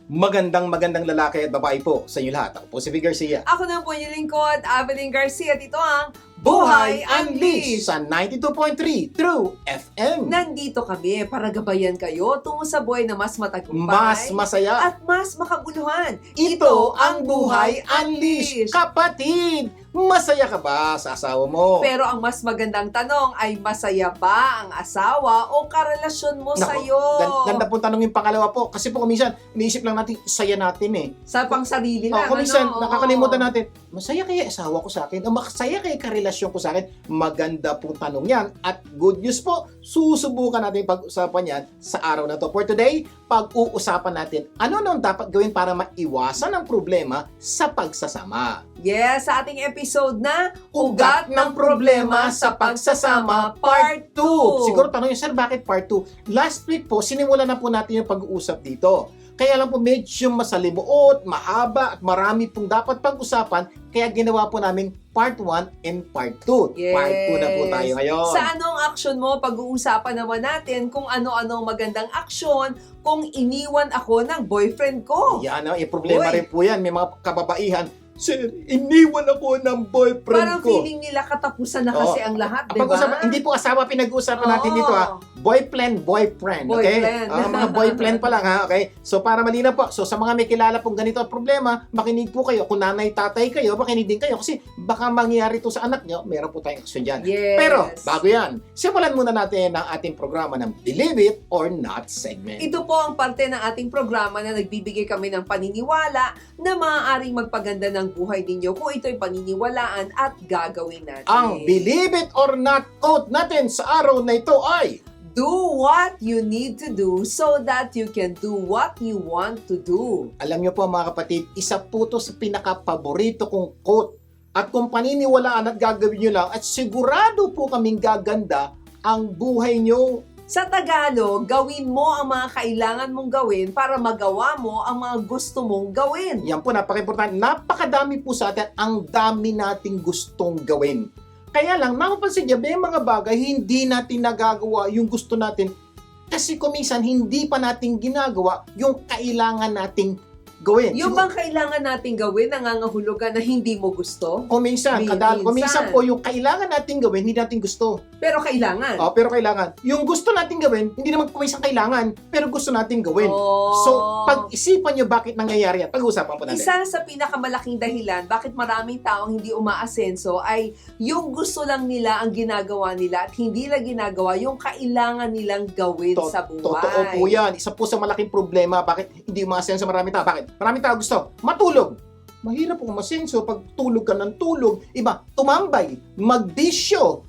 Magandang lalaki at babae po sa inyo lahat. Ako po si Vic Garcia. Ako na po yung lingkod, Evelyn Garcia. At ito ang Buhay Unleashed sa 92.3 True FM. Nandito kami para gabayan kayo tungo sa buhay na mas matagumpay, Mas masaya. at mas makabuluhan. Ito ang Buhay Unleashed. Kapatid, masaya ka ba sa asawa mo? Pero ang mas magandang tanong ay masaya ba ang asawa o karelasyon mo Nako, sa'yo? Ganda pong tanong yung pangalawa po. Kasi po minsan, iniisip lang natin, saya natin eh. Sa pang sarili lang. Kung minsan, ano? nakakalimutan natin, masaya kaya asawa ko sa akin? O masaya kaya karelasyon ko sa akin? Maganda pong tanong yan. At good news po, susubukan natin pag-usapan yan sa araw na to. For today, pag-uusapan natin ano nang dapat gawin para maiwasan ang problema sa pagsasama. Yes, sa ating episode na Ugat ng Problema sa Pagsasama Part 2. Siguro tanong nyo, sir, bakit Part 2? Last week po, sinimulan na po natin yung pag-uusap dito. Kaya lang po medyo masalimuot, mahaba at marami pong dapat pag-usapan. Kaya ginawa po namin Part 1 and Part 2. Yes. Part 2 na po tayo ngayon. Sa anong action mo, pag-uusapan naman natin kung ano-anong magandang aksyon kung iniwan ako ng boyfriend ko. Yan, yung problema Uy. rin po yan. May mga kababaihan, sir, iniwan ako ng boyfriend Parang ko. feeling nila katapusan na kasi ang lahat, di ba? Pag-usapan, hindi po asawa pinag-uusapan natin dito ha. Boyfriend, boyfriend, okay? Boyfriend. Mga boyfriend pa lang ha, okay? So para malinaw po, so sa mga may kilala pong ganito at problema, makinig po kayo. Kung nanay, tatay kayo, makinig din kayo kasi baka mangyari to sa anak nyo, meron po tayong aksyon dyan. Yes. Pero bago yan, simulan muna natin ang ating programa ng Believe It or Not segment. Ito po ang parte ng ating programa na nagbibigay kami ng paniniwala na maaaring magpaganda ng buhay ninyo kung ito'y paniniwalaan at gagawin natin. Ang Believe It or Not quote natin sa araw na ito ay, Do what you need to do so that you can do what you want to do. alam nyo po mga kapatid, isa po to sa pinaka-paborito kong quote. At kung paniniwalaan at gagawin nyo lang, at sigurado po kaming gaganda ang buhay nyo. Sa Tagalog, gawin mo ang mga kailangan mong gawin para magawa mo ang mga gusto mong gawin. Yan po, napaka-importante. Napakadami po sa atin, ang dami nating gustong gawin. Kaya lang, mapapansin niya, may mga bagay hindi natin nagagawa yung gusto natin. Kasi kuminsan, hindi pa natin ginagawa yung kailangan nating gawin. Yung bang kailangan nating gawin, nangangahulugan na hindi mo gusto? Kuminsan, kuminsan po yung kailangan nating gawin, hindi natin gusto. Pero kailangan. Pero kailangan. Yung gusto nating gawin, hindi naman kuminsan kailangan, pero gusto nating gawin. Oh. So, pag-isipan nyo bakit nangyayari yan. Pag-usapan po natin. Isa sa pinakamalaking dahilan bakit maraming taong hindi umaasenso ay yung gusto lang nila ang ginagawa nila at hindi nila ginagawa yung kailangan nilang gawin sa buhay. Totoo po yan. Isa po sa malaking problema bakit hindi umasenso maraming tao. Bakit? Maraming tao gusto matulog. Mahirap po umasenso pag tulog ka ng tulog. Iba, tumambay, magbisyo.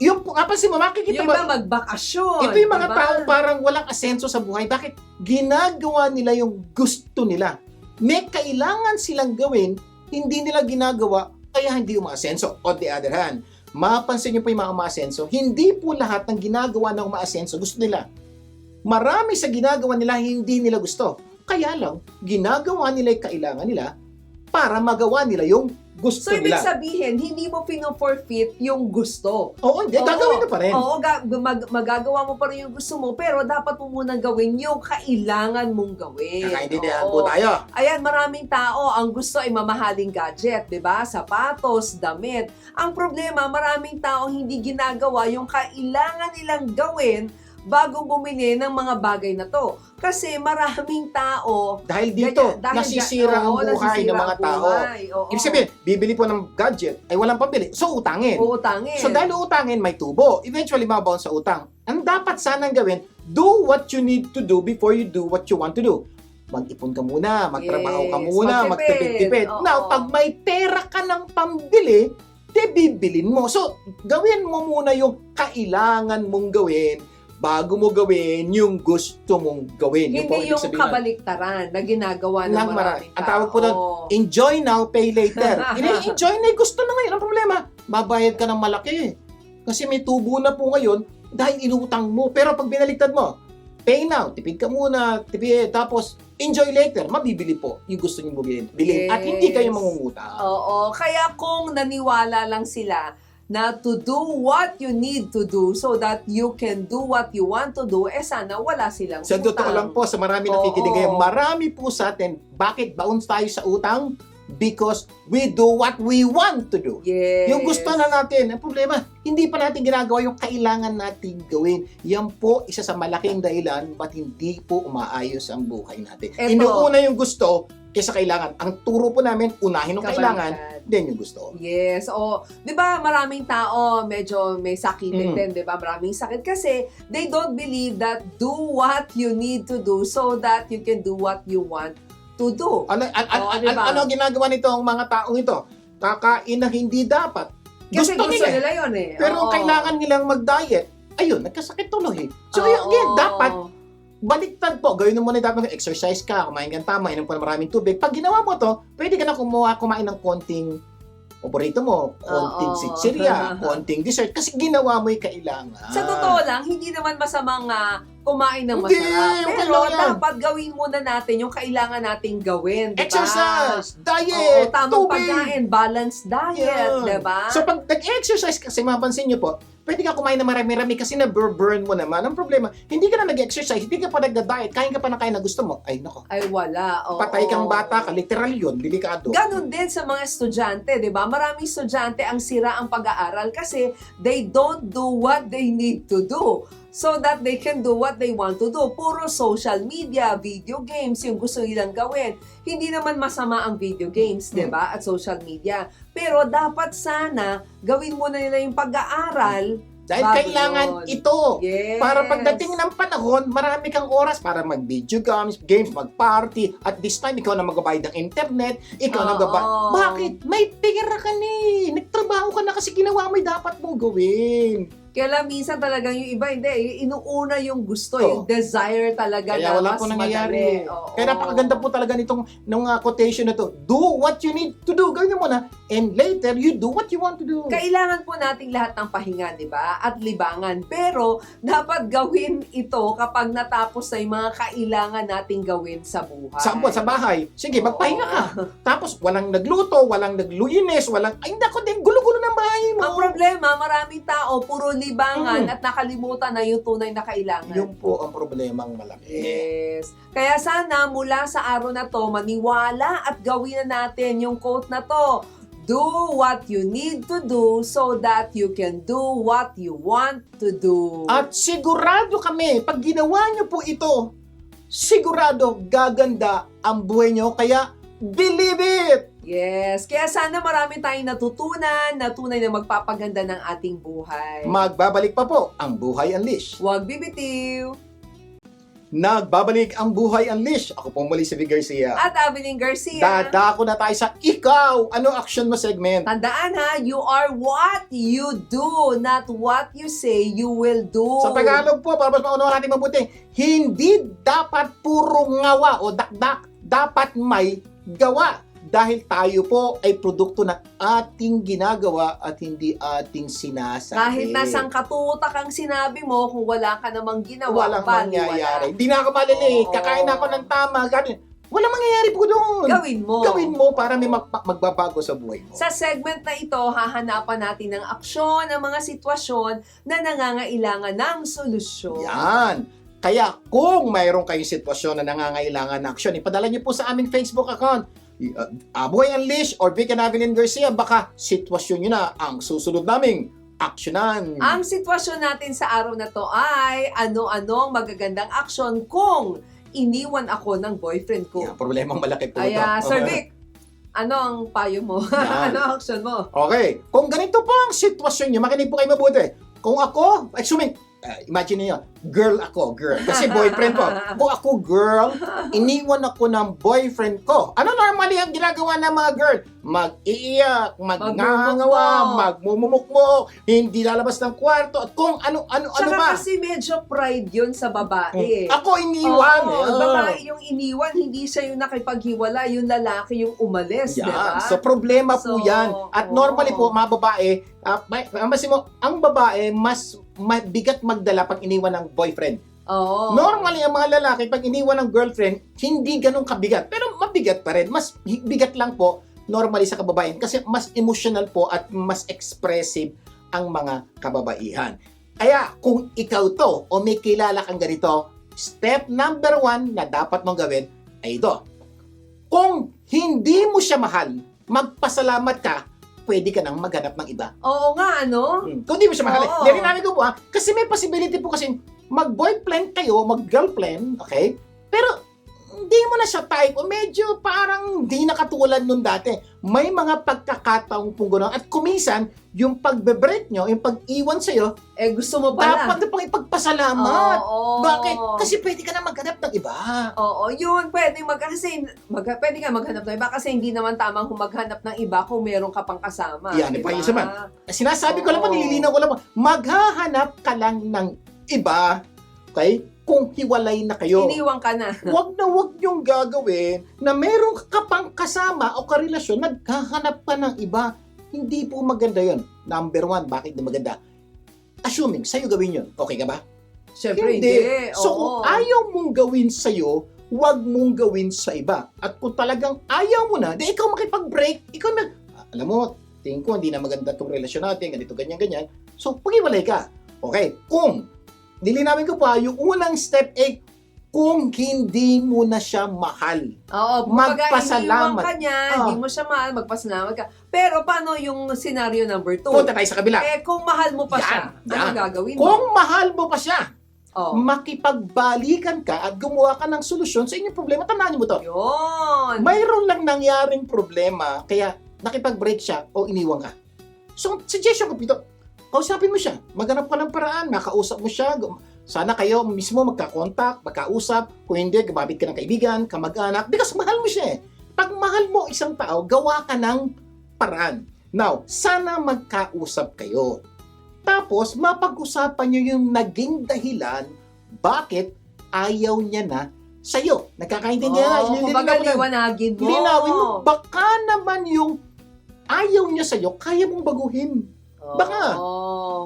Yung po, kapansin mo, makikita Yung iba magbakasyon. ito yung mga diba? tao parang walang asenso sa buhay. Bakit? Ginagawa nila yung gusto nila. May kailangan silang gawin, hindi nila ginagawa, kaya hindi umaasenso. On the other hand, mapansin niyo po yung mga umaasenso, hindi po lahat ng ginagawa ng umaasenso gusto nila. Marami sa ginagawa nila hindi nila gusto. Kaya lang, ginagawa nila yung kailangan nila para magawa nila yung gusto So, ibig nila. sabihin, hindi mo pino-forfeit yung gusto. Oo, hindi. Gagawin na pa rin. Oo, magagawa mo pa rin yung gusto mo, pero dapat mo munang gawin yung kailangan mong gawin. Kakaintindihan Oo. po tayo. Ayan, maraming tao, ang gusto ay mamahaling gadget, di ba? Sapatos, damit. Ang problema, maraming tao hindi ginagawa yung kailangan nilang gawin bago bumili ng mga bagay na to. Kasi maraming tao, Dahil dito, dahil nasisira ang buhay nasisira ng mga ang tao. buhay. Oo. Ibig sabihin, bibili po ng gadget, ay walang pambili. So, utangin. Uutangin. So, dahil utangin, may tubo. Eventually, mabaon sa utang. Ang dapat sanang gawin, do what you need to do before you do what you want to do. Mag-ipon ka muna, magtrabaho ka Yes, muna, magtipid. magtipid-tipid. Oo. Now, pag may pera ka ng pambili, bibilin mo. So, gawin mo muna yung kailangan mong gawin bago mo gawin yung gusto mong gawin. Yun po Hindi ibig yung sabihin. kabaliktaran na ginagawa ng Ng maraming tao. Ang tawag po doon, enjoy now, pay later. Enjoy na yung gusto na ngayon. Ang problema, babayad ka ng malaki. Kasi may tubo na po ngayon dahil inutang mo. Pero pag binaliktad mo, pay now, tipid ka muna, tipid, tapos enjoy later, mabibili po yung gusto niyo bilhin. At hindi kayo mangungutang. Oo, kaya kung naniwala lang sila na to do what you need to do so that you can do what you want to do, sana wala silang Sa utang. totoo lang po, sa marami Oo. nakikinig ngayon, marami po sa atin, bakit bounce tayo sa utang? Because we do what we want to do. Yes. Yung gusto na natin, ang problema, hindi pa natin ginagawa yung kailangan natin gawin. Yan po isa sa malaking dahilan ba't hindi po umaayos ang buhay natin. Eto. Inuuna yung gusto kaysa kailangan. Ang turo po namin, unahin yung kailangan, Kabaliktad. then yung gusto. Yes, o, 'di ba, maraming tao medyo may sakitin din, 'di ba? Maraming sakit kasi they don't believe that do what you need to do so that you can do what you want to do. Ano ang ginagawa nito ang mga taong ito? Kakain na hindi dapat. Kasi gusto nila. nila 'yon eh. Pero Oo. kailangan nilang mag-diet. Ayun, nagkasakit tuloy. So, Oo. again, dapat baliktad po. Gawin mo muna dapat exercise ka, kumain kang tama, inom ka ng maraming tubig. Pag ginawa mo to, pwede ka na kumain ng konting paborito mo, konting Oo. sitsilya, konting dessert, kasi ginawa mo yung kailangan. Sa totoo lang, hindi naman masamang kumain ng Hindi, masarap. okay Pero lang yan. dapat gawin muna natin yung kailangan nating gawin, 'di ba? Exercise, Oo, diet, tamang tubig. pagkain, balanced diet, Yan. 'di ba? So pag nag-exercise kasi mapansin niyo po, pwede ka kumain na marami-rami kasi na-burn mo naman. Ang problema, hindi ka na nag-exercise, hindi ka pa nag-diet, kain ka pa ng kain na gusto mo. Ay, nako. Ay wala. Oo. Patay kang bata ka, literal yun, delikado. Ganon din sa mga estudyante, 'di ba? Maraming estudyante ang sira ang pag-aaral kasi they don't do what they need to do so that they can do what they want to do. Puro social media, video games yung gusto nilang gawin. Hindi naman masama ang video games, 'di ba? At social media. Pero dapat sana gawin muna nila yung pag-aaral. Dahil bago kailangan yun. ito. Yes. Para pagdating ng panahon, marami kang oras para mag-video games, mag-party. At this time, ikaw na magbabayad ng internet, ikaw na Oo. Bakit? May pera ka ni. Nagtrabaho ka na kasi ginawa mo yung dapat mong gawin. Kaya lang minsan talagang yung iba, hindi, inuuna yung gusto, Oo. yung desire talaga Kaya na wala mas po madali. nangyayari. Oo. Kaya napakaganda po talaga nung quotation na to. Do what you need to do. Gawin mo na. And later, you do what you want to do. Kailangan po nating lahat ng pahinga, di ba? At libangan. Pero, dapat gawin ito kapag natapos na yung mga kailangan nating gawin sa buhay. Sa bahay. Sige, magpahinga ka. Tapos, walang nagluto, walang nagluinis, ay, nako din, gulo-gulo ng bahay mo. Ang problema, maraming tao, puro libangan at nakalimutan na yung tunay na kailangan. Yun po ang problemang malaki. Yes. Kaya sana mula sa araw na to, maniwala at gawin na natin yung quote na to. Do what you need to do so that you can do what you want to do. At sigurado kami, pag ginawa nyo po ito, sigurado gaganda ang buhay nyo. Kaya, believe it! Yes. Kaya sana marami tayong natutunan na tunay na magpapaganda ng ating buhay. Magbabalik pa po ang Buhay Unleash. Huwag bibitiw. Nagbabalik ang Buhay Unleash. Ako po muli si Vic Garcia. At Abilene Garcia. Dadako na tayo sa ikaw. Ano action mo segment? Tandaan ha, you are what you do, not what you say you will do. Sa Tagalog po, para mas maunawa natin mabuti, hindi dapat puro ngawa o dakdak. Dapat may gawa. Dahil tayo po ay produkto ng ating ginagawa at hindi ating sinasabi. Kahit nasang katutak ang sinabi mo, kung wala ka namang ginawa, walang baliwala. mangyayari. Hindi na ako malili. Oo. Kakain ako ng tama. Ganun. Walang mangyayari po doon. Gawin mo. Gawin mo para may magbabago sa buhay mo. Sa segment na ito, hahanapan natin ng aksyon, ng mga sitwasyon na nangangailangan ng solusyon. Yan. Kaya kung mayroon kayong sitwasyon na nangangailangan ng aksyon, ipadala niyo po sa aming Facebook account. Buhay Unleash or Vic and Abilene Garcia, baka sitwasyon nyo na ang susunod naming aksyonan. Ang sitwasyon natin sa araw na to ay ano-anong magagandang aksyon kung iniwan ako ng boyfriend ko. Yan, problemang malaki po Ay, ito. Sir Vic, ano ang payo mo? Yan. Ano ang aksyon mo? Okay, kung ganito po ang sitwasyon nyo, makinig po kayo mabuti. Kung ako, assuming, imagine niyo, girl ako, girl. Kasi boyfriend ko. Kung ako girl, iniwan ako ng boyfriend ko. Ano normally ang ginagawa ng mga girl? Mag-iiyak, magngangawa, magmumukmo, hindi lalabas ng kwarto, at kung ano Tsaka ba. kasi medyo pride yun sa babae. Ako iniwan. Oo, babae yung iniwan, hindi siya yung nakipaghiwala, yung lalaki yung umalis, di ba? So, problema po So, yan. At normally po, mga babae, ang babae, mas bigat magdala pag iniwan ng boyfriend. Oo. Normally, ang mga lalaki, pag iniwan ng girlfriend, hindi ganun kabigat. Pero mabigat pa rin. Mas bigat lang po, normally sa kababayan. Kasi mas emotional po at mas expressive ang mga kababaihan. Kaya kung ikaw to o may kilala kang ganito, step number 1 na dapat mong gawin ay ito. Kung hindi mo siya mahal, magpasalamat ka, pwede ka nang maghanap ng iba. Oo nga, ano? Kung hindi mo siya mahal. Oo. Hindi namin ko po kasi may possibility po kasi mag-boyfriend kayo, mag-girlfriend, okay? Pero hindi mo na siya type o medyo parang di na katulad nun dati. May mga pagkakataong pong gano'n. At kuminsan, yung pagbe-break nyo, yung pag-iwan sa'yo, Gusto mo pala. dapat na pang ipagpasalamat. Oo. Bakit? Kasi pwede ka na maghanap ng iba. Oo, yun, pwede pwede ka maghanap ng iba kasi hindi naman tamang maghanap ng iba kung meron ka pang kasama. Yan, diba? pa yun naman. Sinasabi ko lang po, Oo. nililinaw ko lang po, maghahanap ka lang ng iba, okay? Kung hiwalay na kayo. Iniwan ka na. Wag niyong gagawin na meron ka pang kasama o karelasyon, naghahanap ka ng iba. Hindi po maganda yon. Number 1, bakit di maganda? Assuming, sa'yo gawin yun. Okay ka ba? Siyempre, hindi. So, Oo. kung ayaw mong gawin sa'yo, wag mong gawin sa iba. At kung talagang ayaw mo na, di ikaw makipag-break. Ikaw na, alam mo, tingin ko, hindi na maganda itong relasyon natin, ganito, ganyan. So, pag-iwalay ka. Okay, kung nilinawin ko pa, yung unang step ay kung hindi mo na siya mahal. Oo, Magpasalamat. iniwan ka niya, hindi mo siya mahal, magpasalamat ka. Pero paano yung scenario number 2? Punta tayo sa kabila. Kung mahal mo pa Yan, siya, yan. ano gagawin mo? Kung mahal mo pa siya, Oh. makipagbalikan ka at gumawa ka ng solusyon sa inyong problema. Tandaan niyo mo to. Yun. Mayroon lang nangyaring problema, kaya nakipag-break siya o iniwan ka. So, suggestion ko dito, kausapin mo siya. Maghanap ka ng paraan, makausap mo siya. Sana kayo mismo magka-contact, magkausap. Kung hindi, gumamit ka ng kaibigan, kamag-anak. Because mahal mo siya eh. Pag mahal mo isang tao, gawa ka ng paraan. Now, sana magkausap kayo. Tapos, mapag-usapan nyo yung naging dahilan bakit ayaw niya na sa'yo. Nagkakaintindihan na. Kumbaga, liwanagin mo. Linawin mo. Baka naman yung ayaw niya sa'yo, kaya mong baguhin. Baka.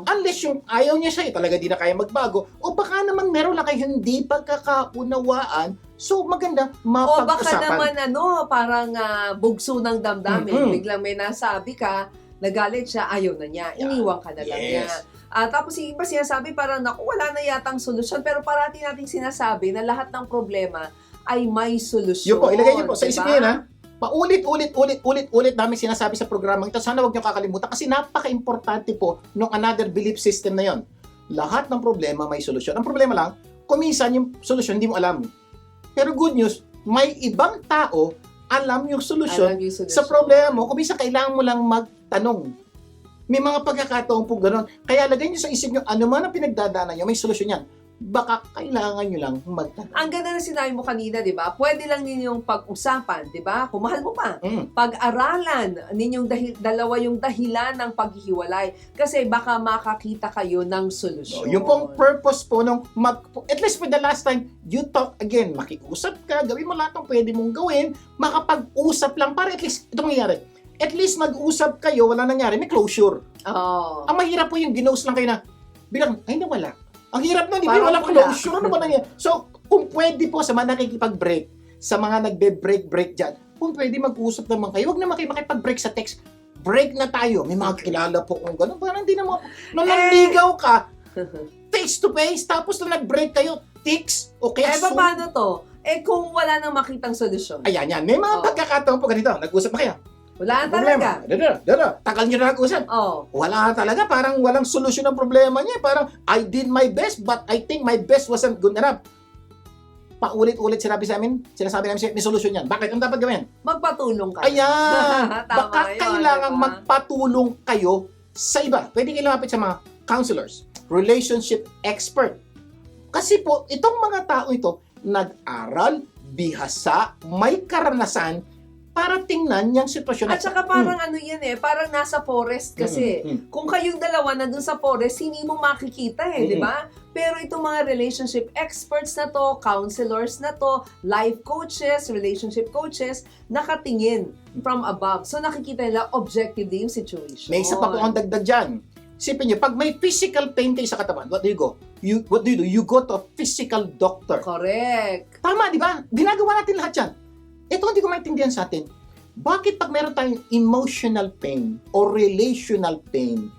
Unless yung ayaw niya sa'yo, talaga di na kaya magbago. O baka naman meron lang kayo hindi pagkakaunawaan. So, maganda, O baka mapag-usapan. naman parang bugso ng damdamin. Mhm. Biglang may nasabi ka, nagalit siya, ayaw na niya. Iniwan ka na lang niya. Yes. Tapos yung iba sinasabi parang, naku, wala na yatang solusyon. Pero parati nating sinasabi na lahat ng problema ay may solusyon. Yun po, ilagay niyo po sa diba? isip niyo yun, ha? Paulit-ulit namin sinasabi sa programang ito. Sana wag niyo kakalimutan kasi napaka-importante po ng another belief system na yon. Lahat ng problema may solusyon. Ang problema lang, kuminsan yung solusyon hindi mo alam. Pero good news, may ibang tao alam yung solusyon Alam yung solusyon. sa problema mo. Kuminsan kailangan mo lang magtanong. May mga pagkakataon po gano'n. Kaya lagay niyo sa isip niyo, ano man ang pinagdadaanan niyo, may solusyon yan. Baka kailangan niyo lang magtanong. Ang ganda na sinabi mo kanina, di ba? Pwede lang ninyong pag-usapan, di ba? Kung mahal mo pa. Pag-aralan ninyong dalawa yung dahilan ng paghihiwalay. Kasi baka makakita kayo ng solusyon. Yung pong purpose po nung at least for the last time, you talk again. Makiusap ka, gawin mo lahat ng pwede mong gawin, makapag-usap lang para at least, ito mangyayari. At least mag-usap kayo, wala nangyari, may closure. Oh. Ang mahirap po yung ginost lang kayo na, bilang, ay nawala. Ang hirap na, di ba? Parang Walang wala. closure. Ano ba nangyari? So, kung pwede po sa mga nakikipag-break, sa mga nagbe-break dyan, kung pwede mag-usap naman kayo, huwag naman kayo makipag-break sa text. Break na tayo. May mga kilala po kung gano'n. Parang hindi naman, nung nanligaw ka, face to face, tapos nung nag-break kayo, text, o kaya Zoom. Paano to? Kung wala nang makitang solusyon. Ayan, yan. May mga pagkakataon po ganito. Nag-usap na kayo. Wala na talaga. Problema. Tagal nyo na nag-usap. Oh. Wala talaga. Parang walang solusyon ng problema niya. Parang, I did my best, but I think my best wasn't good enough. Paulit-ulit sinasabi namin may solusyon yan. Bakit? Ang dapat gawin? Magpatulong ka. Ayan! Tama Baka yun, kailangan diba? magpatulong kayo sa iba. Pwede kayo lumapit sa mga counselors, relationship expert. Kasi po, itong mga tao ito, nag-aral, bihasa, may karanasan, para tingnan yung sitwasyon. At saka parang parang nasa forest kasi. Kung kayong dalawa na dun sa forest, hindi mo makikita di ba? Pero itong mga relationship experts na to, counselors na to, life coaches, relationship coaches, nakatingin from above. So nakikita nila objectively yung situation. May isa pa po ang dagdag dyan. Isipin nyo, pag may physical pain kayo sa katawan, what do you go? What do? You go to a physical doctor. Correct. Tama, di ba? Ginagawa natin lahat yan. Ito hindi ko maintindihan sa atin. Bakit pag meron tayong emotional pain o relational pain,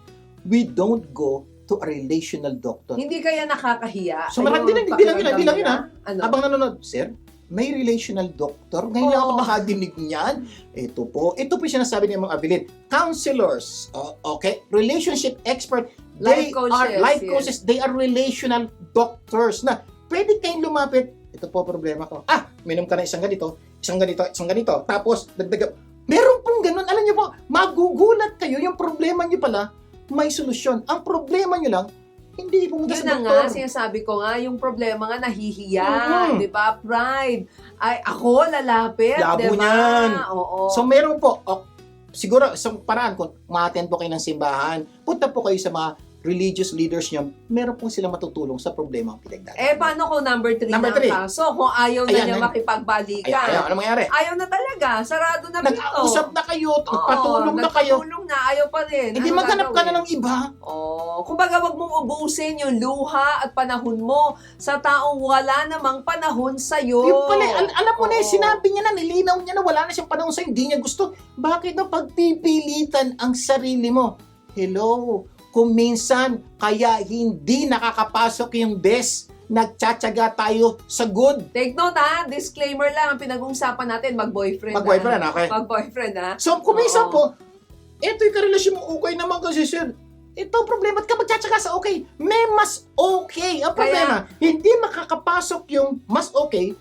we don't go to a relational doctor. Hindi kaya nakakahiya? So, marami Yung hindi lang yun, pakiramdam nila? Ano? Habang nanonood, sir, may relational doctor. Ngayon lang ako Oo. makadinig niyan. Ito po yung sinasabi ni mga Abilin. Counselors, okay? Relationship expert. Life coaches, life yes. coaches. They are relational doctors na pwede kayong lumapit. Ito po problema ko. Minom ka na isang ganito, isang ganito. Tapos, dagdag. Meron pong ganun. Alam niyo po, magugulat kayo. Yung problema niyo pala, may solusyon. Ang problema niyo lang, hindi pumunta Yun sa na nga, doktor. sinasabi ko nga, yung problema nga nahihiya, Mhm. di ba? Pride. Ay, ako lalapit, Labo di ba? niyan. Oo. So meron po, siguro isang paraan kung ma-attend po kayo ng simbahan, punta po kayo sa mga religious leaders niyo, meron po sila matutulong sa problema ang pinagdadaanan. paano kung number 3 Number na three. ang kaso? Kung ayaw na Ayan, niya ayan. makipagbalikan. Ano mangyayari? Ayaw na talaga. Sarado na pito. Nag-usap na kayo, Oo, patulong na kayo. nagpatulong na, ayaw pa rin. Hindi Ano maghanap ka gagawin? na ng iba. Kumbaga wag mong ubusin yung luha at panahon mo sa taong wala namang panahon sa'yo. Yung pala, alam mo na, Oo. sinabi niya na, nilinaw niya na wala na siyang panahon sa'yo, hindi niya gusto. Bakit na pagpipilitan ang sarili mo? Hello, kung minsan, kaya hindi nakakapasok yung best, nagtsatsaga tayo sa good. Take note ha, disclaimer lang, ang pinag-uusapan natin, mag-boyfriend. Mag-boyfriend, ha? okay? Mag-boyfriend ha. So, kung minsan Oo. po, eto yung karelasyon mo, okay naman kasi sir. Ito ang problema, at ka magtsatsaga sa okay. May mas okay. Ang problema, hindi makakapasok yung mas okay.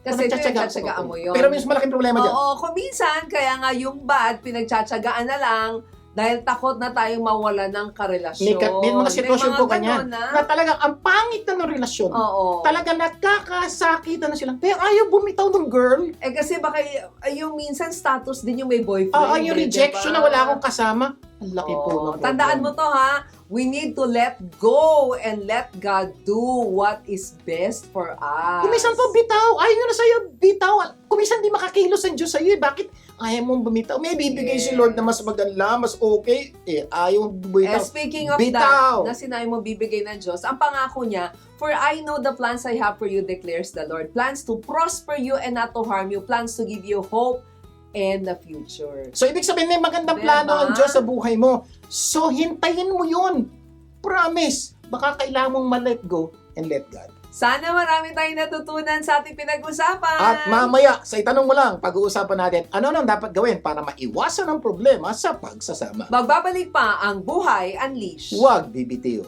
Kasi ito yung nagtsatsaga sa tsatsagaan okay. mo yun. Pero mas malaking problema dyan. Oo, kung minsan, kaya nga yung bad, pinagtsatsagaan na lang, dahil takot na tayong mawala ng karelasyon. May mga sitwasyon po kanya ganun, na talagang ang pangit na ng relasyon. Oo. Talaga nagkakasakitan na sila. Pero ayaw bumitaw ng girl. Kasi baka yung minsan status din yung may boyfriend. Yung eh, rejection diba? na wala akong kasama. Ang laki po Oo. ng Tandaan mo to ha. We need to let go and let God do what is best for us. Kumisan po, bitaw. Ayaw nyo na sa'yo, bitaw. Kumisan di makakilos ang Diyos sa'yo. Bakit ayaw mong bumitaw? May bibigay si Lord na mas maganda, mas okay. Ayaw mong bumitaw. Speaking of Bitaw. that, na sinabi mo bibigay ng Diyos, ang pangako niya, for I know the plans I have for you, declares the Lord. Plans to prosper you and not to harm you. Plans to give you hope and the future. So, ibig sabihin, may magandang Diba? plano ang Diyos sa buhay mo. So, hintayin mo yun. Promise. Baka kailangan mong ma-let go and let God. Sana marami tayong natutunan sa ating pinag-usapan. At mamaya, sa itanong mo lang, pag-uusapan natin, ano nang dapat gawin para maiwasan ang problema sa pagsasama. Magbabalik pa ang Buhay Unleashed. Huwag bibitiw.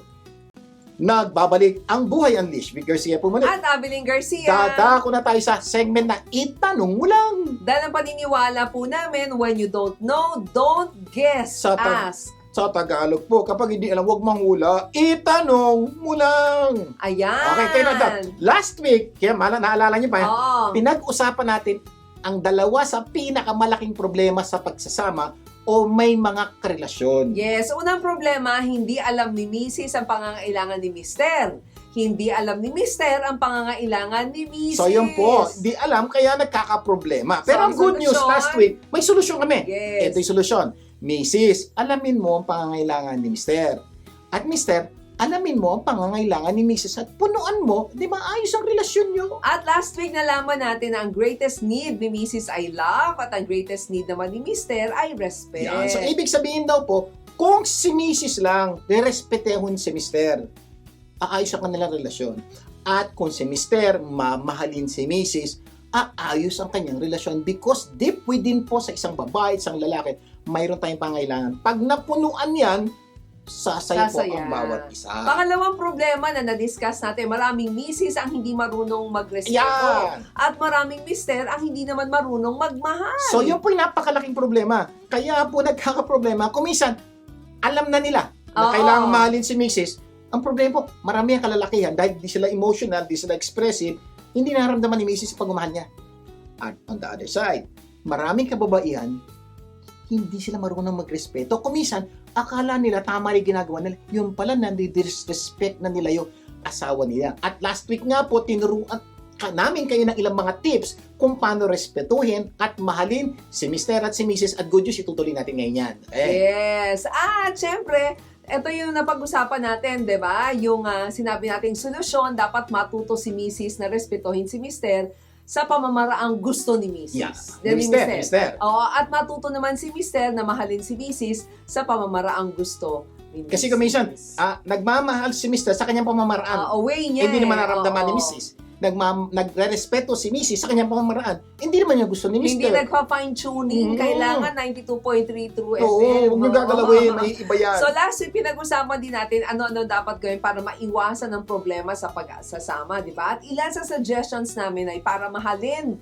Nagbabalik ang Buhay Unleashed. Vic Garcia po muli. At Abiling Garcia. Dadako na tayo sa segment na itanong mo lang. Dahil ang paniniwala po namin, when you don't know, don't guess, Sa ask. Sa Tagalog po, kapag hindi alam, huwag manghula, itanong mo lang. Ayan. Okay, kaya na last week, kaya naalala niyo pa, Oo. pinag-usapan natin ang dalawa sa pinakamalaking problema sa pagsasama o may mga karelasyon. Yes, unang problema, hindi alam ni Mrs. ang pangangailangan ni Mr. Hindi alam ni Mr. ang pangangailangan ni Mrs. So yun po, di alam kaya nagkakaproblema. So, Pero ang ang good news solusyon? last week, may solusyon kami. Yes. Ito yung solusyon. Mrs., alamin mo ang pangangailangan ni Mr. At Mr., alamin mo ang pangangailangan ni Mrs. At punuan mo, di ba ayos ang relasyon nyo? At last week, nalaman natin na ang greatest need ni Mrs. ay love at ang greatest need naman ni Mr. ay respect. Yan. So ibig sabihin daw po, kung si Mrs. lang, respetehon si Mr., aayos ang kanilang relasyon. At kung si Mr. mamahalin si Mrs., aayos ang kanyang relasyon because deep within po sa isang babae, isang lalaki, mayroon tayong pangailangan. Pag napunuan yan, sasaya po Sasaya. ang bawat isa. Pangalawang problema na na-discuss natin, maraming Mrs. ang hindi marunong magrespeto. Yan! At maraming Mr. ang hindi naman marunong magmahal. So yun po yung napakalaking problema. Kaya po nagkakaproblema. Kung minsan, alam na nila na Oo. kailangan mahalin si Mrs. Ang problema po, marami ang kalalakihan dahil di sila emotional, di sila expressive, hindi naramdaman ni Mrs. pag umahal niya. At on the other side, maraming kababaihan, hindi sila marunong magrespeto. Kung minsan, akala nila tama yung ginagawa nila. Yung pala, nandidisrespect na nila yung asawa nila. At last week nga po, tinuruan namin kayo ng ilang mga tips kung paano respetuhin at mahalin si Mr. at si Mrs. At good news, itutuloy natin ngayon yan. Yes. At syempre, ito yung napag-usapan natin, di ba? Yung sinabi nating solusyon, dapat matuto si Mrs. na respetuhin si Mr. sa pamamaraang gusto ni Mrs. Yeah. Ni Mr. Oo, at matuto naman si Mr. na mahalin si Mrs. sa pamamaraang gusto Kasi kung minsan, nagmamahal si Mr. sa kanyang pamamaraan. Away niya Hindi naman nararamdaman ni Oo. Mrs. Nagre-respeto si Mrs. sa kanyang pamamaraan. Hindi naman niya gusto ni Mr. Hindi nagpa-fine tuning. Mm. Kailangan 92.3 True Oo, FM. huwag niyo gagalawin. May iba yan. So last week, pinag-usapan din natin ano-ano dapat gawin para maiwasan ng problema sa pagsasama, di ba? At ilan sa suggestions namin ay para mahalin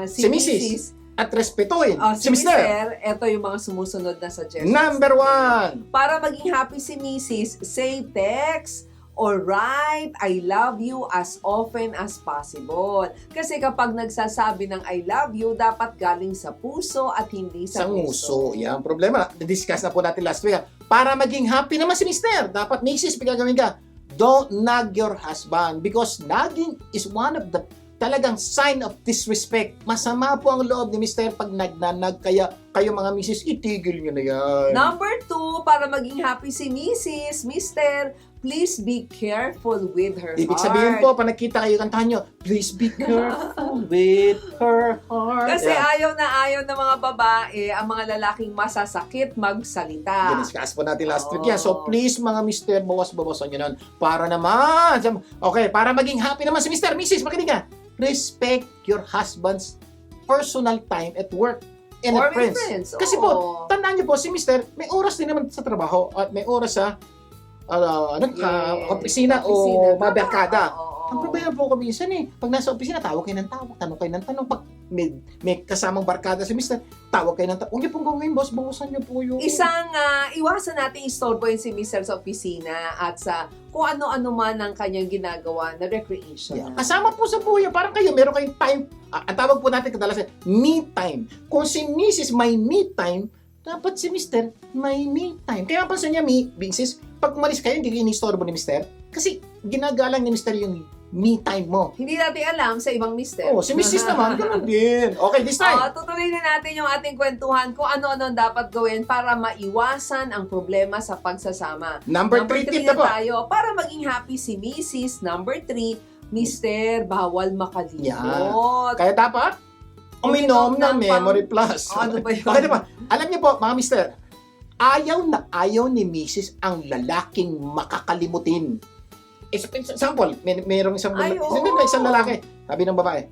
Si Mrs. At respetuhin Si si Mr. Ito yung mga sumusunod na suggestions. Number 1. Para maging happy si Mrs., say text or write I love you as often as possible. Kasi kapag nagsasabi ng I love you, dapat galing sa puso at hindi sa Sa nguso. Yan, problema. Na-discuss na po natin last week. Para maging happy naman si Mr. Dapat, Mrs., pagkagawin ka, don't nag your husband because nagging is one of the talagang sign of disrespect. Masama po ang loob ni Mr. pag nagnanag. Kaya kayo mga Mrs., itigil nyo na yan. Number 2, para maging happy si Mrs., Mr., please be careful with her Ibig heart. sabihin po, pag nakita kayo, kantahan nyo, please be careful with her heart. Kasi Yan. ayaw ng mga babae, ang mga lalaking masasakit magsalita. Diniscuss po natin last week yan. Oo. So please mga Mr. bawas-bawasan nyo nun. Para naman. Okay, para maging happy naman si Mr. Mrs. Makinig ka. Respect your husband's personal time at work and Or at with friends. friends. Kasi po, tandaan nyo po, si Mr. may oras din naman sa trabaho at may oras sa opisina o mga barkada. Ang problema po kami minsan pag nasa opisina, tawag kayo ng tawag, tanong kayo ng tanong. Pag may kasamang barkada si Mr., tawag kayo ng tawag. Huwag niyo pong gawin, boss, bawasan niyo po yung... Isang iwasan natin istorbohin si Mr. sa opisina at sa kung ano-ano man ang kanyang ginagawa na recreation. Yeah. Kasama po sa buhay. Parang kayo, meron kayong time. Ang tawag po natin kadalasan, me time. Kung si Mrs. may me time, dapat si Mr. may me time. Kaya pansin niya, Mrs., pag umalis kayo, hindi kayo inistorbo ni Mr. Kasi ginagalang ni Mr. yung me time mo. Hindi natin alam sa ibang Mr. Oh, si Mrs. naman, ganun din. Okay, this time. Tutuloy na natin yung ating kwentuhan kung ano-ano ang dapat gawin para maiwasan ang problema sa pagsasama. Number 3 tip na po. tayo. Para maging happy si Mrs. Number 3, Mr. Bawal makalimot. Kaya dapat, uminom ng Memory Plus. Ano ba yun? Okay na po. Alam niyo po, mga Mr., ayaw ni Mrs. ang lalaking makakalimutin. Example, merong isang lalaki. Sabi ng babae,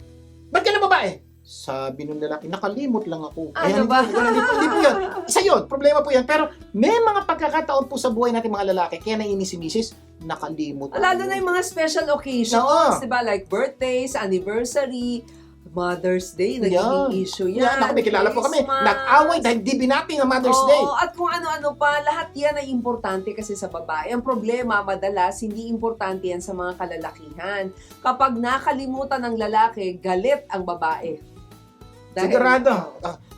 ba't ka na babae? Sabi ng lalaki, nakalimot lang ako. Ano ba? Hindi po yan. Isa yun, problema po yan. Pero may mga pagkakataon po sa buhay natin mga lalaki, kaya naiinis si Mrs., nakalimot. Lalo na yung mga special occasions, Oo. diba? Like birthdays, anniversary, Mother's Day, naging issue yan. May kilala po kami. Christmas. Nag-away dahil di binati ng Mother's Day. Oo, at kung ano-ano pa, lahat yan ay importante kasi sa babae. Ang problema, madalas, hindi importante yan sa mga kalalakihan. Kapag nakalimutan ng lalaki, galit ang babae.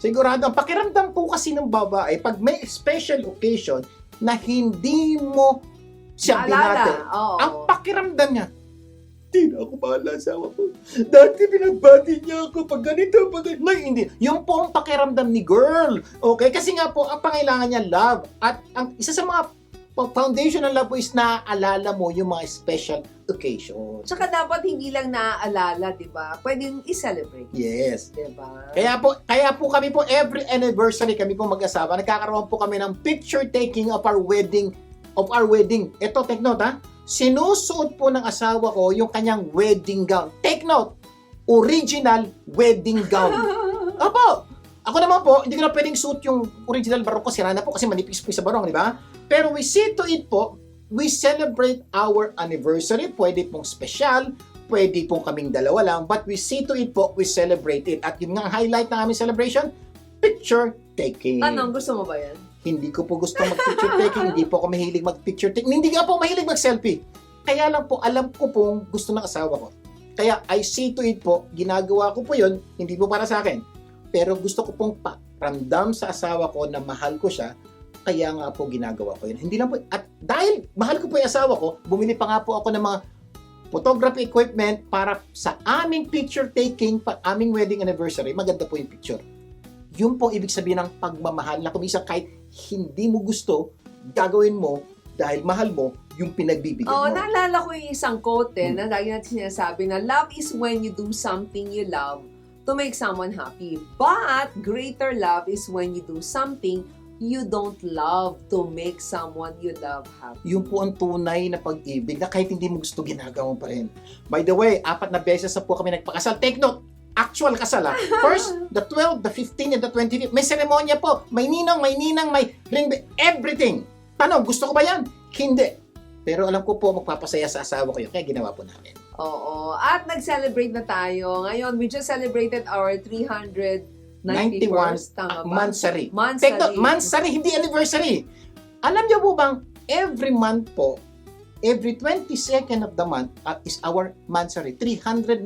Sigurado. Ang pakiramdam po kasi ng babae, pag may special occasion na hindi mo siya binati, ang pakiramdam niya, hindi na ako bahala sa asawa ko. Dati pinagbati niya ako pag ganito. Hindi. Yung po ang pakiramdam ni girl. Okay? Kasi nga po, ang pangailangan niya, love. At ang isa sa mga foundation ng love po is naaalala mo yung mga special occasions. Tsaka dapat hindi lang naaalala, di ba? Pwedeng i-celebrate. Yes. Di ba? Kaya po kami po, every anniversary kami po mag-asawa, nagkakaroon po kami ng picture taking of our wedding. Ito, take note ha. Sinusuot po ng asawa ko yung kanyang wedding gown. Take note, original wedding gown. Opo, ako naman po, hindi ko na pwedeng suot yung original barong ko. Sira na po kasi manipis po sa barong, di ba? Pero we see to it po, we celebrate our anniversary. Pwede pong special, pwede pong kaming dalawa lang, but we see to it po, we celebrate it. At yun nga ang highlight ng aming celebration, picture taking. Anong gusto mo ba yan? Hindi ko po gusto mag-picture taking, hindi po ako mahilig mag-picture taking, hindi nga po mahilig mag-selfie. Kaya lang po, alam ko pong gusto ng asawa ko. Kaya I see to it po, ginagawa ko po yun, hindi po para sa akin. Pero gusto ko pong paramdam sa asawa ko na mahal ko siya, kaya nga po ginagawa ko yun. Hindi lang po, at dahil mahal ko po yung asawa ko, bumili pa nga po ako ng mga photography equipment para sa aming picture taking, aming wedding anniversary, maganda po yung picture. Yun po ibig sabihin ng pagmamahal na kumisa kahit hindi mo gusto, gagawin mo dahil mahal mo yung pinagbibigyan mo. Naalala ko yung isang quote na lagi natin sinasabi na love is when you do something you love to make someone happy. But greater love is when you do something you don't love to make someone you love happy. Yun po ang tunay na pag-ibig na kahit hindi mo gusto, ginagawa mo pa rin. By the way, 4 na beses na po kami nagpakasal. Take note, actual kasal ha. First, the 12, the 15, and the 25. May seremonya po. May ninong, may ring, everything. Tanong, gusto ko ba yan? Hindi. Pero alam ko po, magpapasaya sa asawa ko yun. Kaya ginawa po namin. Oo. At nag-celebrate na tayo. Ngayon, we just celebrated our 391st, 91 tama ba? Mansari. Mansari. Take note, Mansari, hindi anniversary. Alam niyo po bang, every month po, every 22nd of the month is our Mansari. 391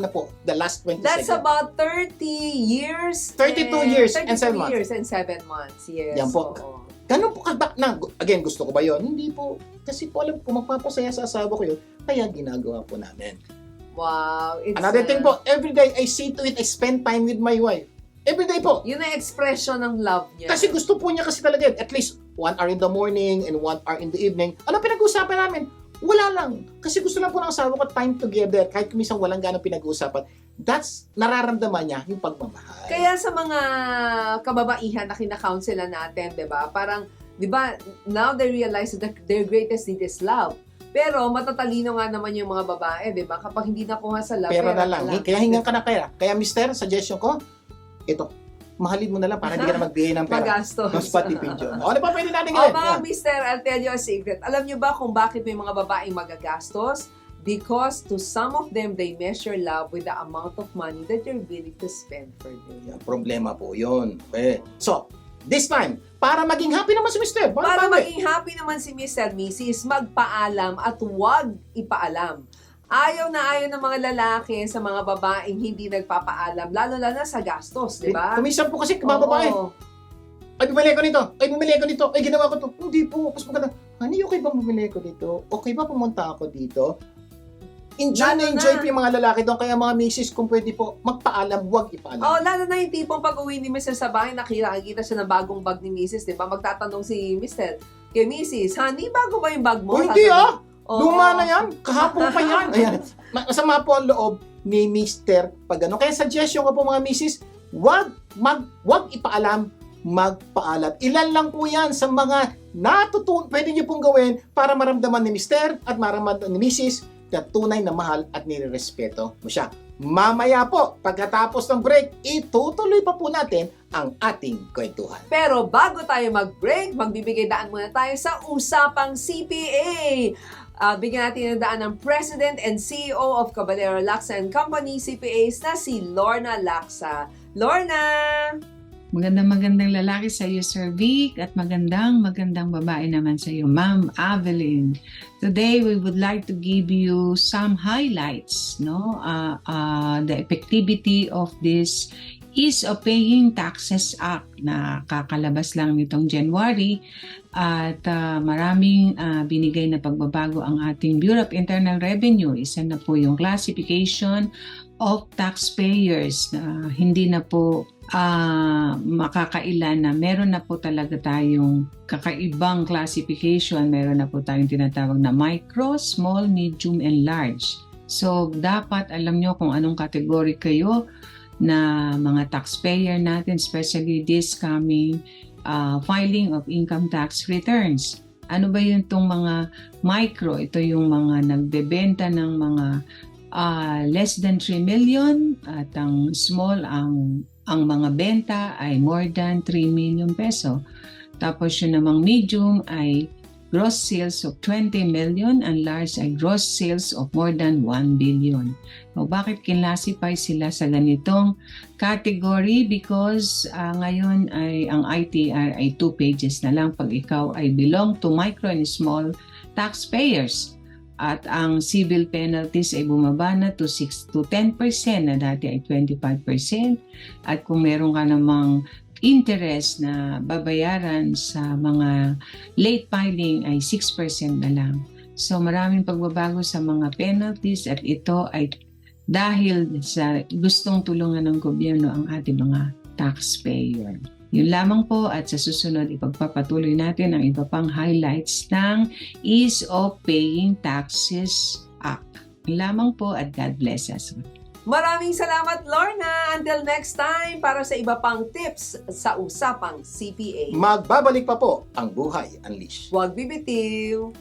na po, the last 22nd. That's about 30 years. 32 years and 7 months. years and 7 months. Yes. Yan po. Oo. Ganun po kalbak na. Again, gusto ko ba yun? Hindi po. Kasi po alam ko, magpapasaya sa asawa ko yun. Kaya ginagawa po namin. Wow. It's, Another thing po, every day I see to it, I spend time with my wife. Every day po. Yun ang expression ng love niya. Kasi gusto po niya kasi talaga yun. At least 1 hour in the morning and 1 hour in the evening. Ano pinag-uusapan namin? Wala lang. Kasi gusto lang po ng asawa ko time together. Kahit minsan walang ganang pinag-uusapan. That's nararamdaman niya yung pagmamahal. Kaya sa mga kababaihan na kinakaunselan natin, 'di ba? Parang 'di ba, now they realize that their greatest need is love. Pero matatalino nga naman yung mga babae, 'di ba? Kapag hindi nakuha sa love, Pera na lang. Kaya hingan ka na kaya. Kaya mister, suggestion ko, ito, mahalin mo na lang para hindi ka na magbigay ng pera. Magastos. Mas patipid yun. O, ano pa pwede natin Oh, gawin? mga Yan. mister, I'll tell you a secret. Alam niyo ba kung bakit may mga babaeng magagastos? Because to some of them, they measure love with the amount of money that you're willing to spend for them. Yan, problema po yun. Okay. So, this time, para maging happy naman si mister. Para maging happy naman si Mr. Mrs., magpaalam at huwag ipaalam. Ayaw na ayaw ng mga lalaki sa mga babaeng hindi nagpapaalam, lalo-lalo na sa gastos, di ba? Kuminsan po kasi, mga babae, Oo. ay, bumili ko nito. Ay, bumili ko nito. Ay, ginawa ko to. Hindi po. Mas maganda. Honey, okay ba bumili ko dito? Okay ba pumunta ako dito? Enjoy Lalo na enjoy na. po yung mga lalaki doon. Kaya mga misis, kung pwede po, magpaalam, huwag ipaalam. Oh, lalo na yung tipong pag-uwi ni Mr. sa bahay, nakita siya ng bagong bag ni Mrs., di ba? Magtatanong si Mr. kay Mrs., honey, bago ba yung bag mo? O, hindi Sasabihin, ah! Luma na yan. Kahapon pa yan. Ayan. Masama po ang loob ni Mr. pag ano. Kaya suggestion ko po mga misis, wag ipaalam, magpaalam. Ilan lang po yan sa mga pwede niyo pong gawin para maramdaman ni Mr. at maramdaman ni Mrs. na tunay na mahal at nirerespeto mo siya. Mamaya po, pagkatapos ng break, itutuloy pa po natin ang ating kwentuhan. Pero bago tayo mag-break, magbibigay daan muna tayo sa Usapang CPA. Bigyan natin ng daan ng President and CEO of Caballero Laksa & Company CPAs na si Lorna Laksa. Lorna! Magandang lalaki sa iyo, Sir Vic, at magandang babae naman sa iyo, Ma'am Avelyn. Today, we would like to give you some highlights, no? The effectivity of this Ease of Paying Taxes Act na kakalabas lang nitong January at maraming binigay na pagbabago ang ating Bureau of Internal Revenue. Isa na po yung classification of taxpayers na hindi na po makakailan na meron na po talaga tayong kakaibang classification. Meron na po tayong tinatawag na micro, small, medium, and large. So, dapat alam nyo kung anong category kayo na mga taxpayer natin, especially this coming filing of income tax returns. Ano ba yun itong mga micro? Ito yung mga nagbebenta ng mga less than 3 million at ang small, ang mga benta ay more than 3 million peso. Tapos yun namang medium ay gross sales of 20 million and large ay gross sales of more than 1 billion. So, bakit kinlasify sila sa ganitong category? Because ngayon ay ang ITR ay 2 pages na lang pag ikaw ay belong to micro and small taxpayers. At ang civil penalties ay bumaba na to 6 to 10% na dati ay 25%. At kung meron ka namang interest na babayaran sa mga late filing ay 6% na lang. So maraming pagbabago sa mga penalties at ito ay dahil sa gustong tulungan ng gobyerno ang ating mga taxpayer. Yun lamang po at sa susunod ipagpapatuloy natin ang iba pang highlights ng Ease of Paying Taxes Act. Yun lamang po at God bless us. Maraming salamat, Lorna. Until next time, para sa iba pang tips sa usapang CPA. Magbabalik pa po ang Buhay Unleash. Huwag bibitiw.